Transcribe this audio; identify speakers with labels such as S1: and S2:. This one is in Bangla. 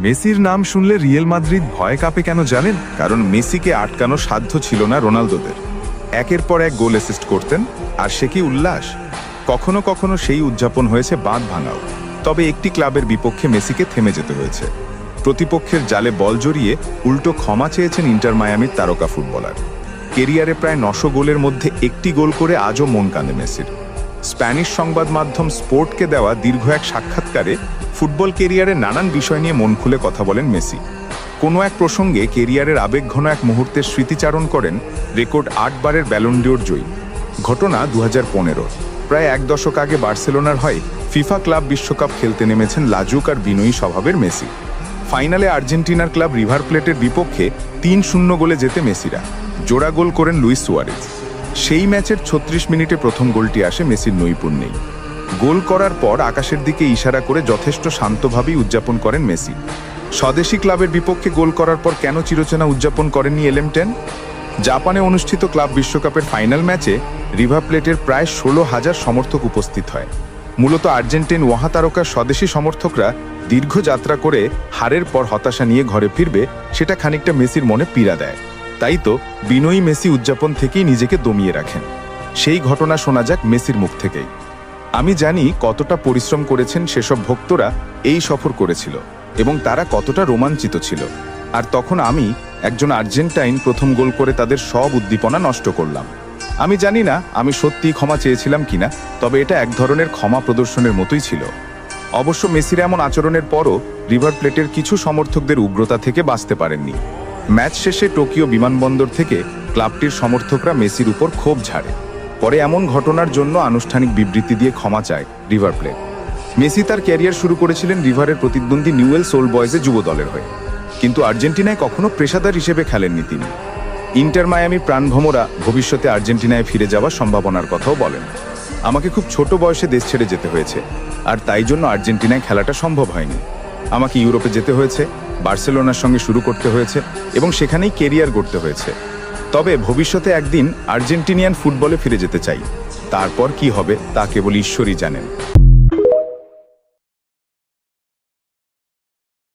S1: মেসির নাম শুনলে রিয়েল মাদ্রিদ ভয় কাঁপে কেন জানেন? কারণ মেসিকে আটকানো সাধ্য ছিল না রোনালদোদের। একের পর এক গোল অ্যাসিস্ট করতেন, আর সে কি উল্লাস! কখনো কখনো সেই উদযাপন হয়েছে বাঁধ ভাঙাও। তবে একটি ক্লাবের বিপক্ষে মেসিকে থেমে যেতে হয়েছে। প্রতিপক্ষের জালে বল জড়িয়ে উল্টো ক্ষমা চেয়েছেন ইন্টার মায়ামির তারকা ফুটবলার। কেরিয়ারে প্রায় 900 গোলের মধ্যে একটি গোল করে আজও মন কাঁদে মেসির। স্প্যানিশ সংবাদ মাধ্যম স্পোর্টকে দেওয়া দীর্ঘ এক সাক্ষাৎকারে ফুটবল কেরিয়ারে নানান বিষয় নিয়ে মন খুলে কথা বলেন মেসি। কোনো এক প্রসঙ্গে কেরিয়ারের আবেগঘন এক মুহূর্তের স্মৃতিচারণ করেন রেকর্ড 8 বারের ব্যালন ডিওর জয়ী। ঘটনা 2015। প্রায় এক দশক আগে বার্সেলোনার হয়ে ফিফা ক্লাব বিশ্বকাপ খেলতে নেমেছেন লাজুক আর বিনয়ী স্বভাবের মেসি। ফাইনালে আর্জেন্টিনার ক্লাব রিভার প্লেটের বিপক্ষে 3-0 গোলে জেতে মেসিরা। জোড়া গোল করেন লুইস সুয়ারেজ। সেই ম্যাচের 36 মিনিটে প্রথম গোলটি আসে মেসির নৈপুণ্যেই। গোল করার পর আকাশের দিকে ইশারা করে যথেষ্ট শান্তভাবেই উদযাপন করেন মেসি। স্বদেশি ক্লাবের বিপক্ষে গোল করার পর কেন চিরচেনা উদযাপন করেননি এলএম10? জাপানে অনুষ্ঠিত ক্লাব বিশ্বকাপের ফাইনাল ম্যাচে রিভার প্লেটের প্রায় 16,000 সমর্থক উপস্থিত হয়। মূলত আর্জেন্টিন মহাতারকার স্বদেশি সমর্থকরা দীর্ঘ যাত্রা করে হারের পর হতাশা নিয়ে ঘরে ফিরবে, সেটা খানিকটা মেসির মনে পীড়া দেয়। তাই তো বিনয়ী মেসি উদযাপন থেকেই নিজেকে দমিয়ে রাখেন। সেই ঘটনা শোনা যাক মেসির মুখ থেকেই। আমি জানি কতটা পরিশ্রম করেছেন সেসব ভক্তরা এই সফর করেছিল এবং তারা কতটা রোমাঞ্চিত ছিল। আর তখন আমি একজন আর্জেন্টাইন প্রথম গোল করে তাদের সব উদ্দীপনা নষ্ট করলাম। আমি জানি না আমি সত্যিই ক্ষমা চেয়েছিলাম কিনা, তবে এটা এক ধরনের ক্ষমা প্রদর্শনের মতোই ছিল। অবশ্য মেসির এমন আচরণের পরও রিভার প্লেটের কিছু সমর্থকদের উগ্রতা থেকে বাঁচতে পারেননি। ম্যাচ শেষে টোকিও বিমানবন্দর থেকে ক্লাবটির সমর্থকরা মেসির উপর ক্ষোভ ঝাড়ে। পরে এমন ঘটনার জন্য আনুষ্ঠানিক বিবৃতি দিয়ে ক্ষমা চায় রিভার প্লেট। মেসি তার ক্যারিয়ার শুরু করেছিলেন রিভারের প্রতিদ্বন্দ্বী নিউয়েলস ওল্ড বয়েজে যুব দলের হয়ে, কিন্তু আর্জেন্টিনায় কখনো পেশাদার হিসেবে খেলেননি তিনি। ইন্টার মায়ামি প্রাণভোমরা ভবিষ্যতে আর্জেন্টিনায় ফিরে যাওয়ার সম্ভাবনার কথাও বলেন। আমাকে খুব ছোট বয়সে দেশ ছেড়ে যেতে হয়েছে, আর তাই জন্য আর্জেন্টিনায় খেলাটা সম্ভব হয়নি। আমাকে ইউরোপে যেতে হয়েছে, বার্সেলোনার সঙ্গে শুরু করতে হয়েছে এবং সেখানেই কেরিয়ার গড়তে হয়েছে। তবে ভবিষ্যতে একদিন আর্জেন্টিনিয়ান ফুটবলে ফিরে যেতে চাই। তারপর কি হবে তা কেবল ঈশ্বরই জানেন।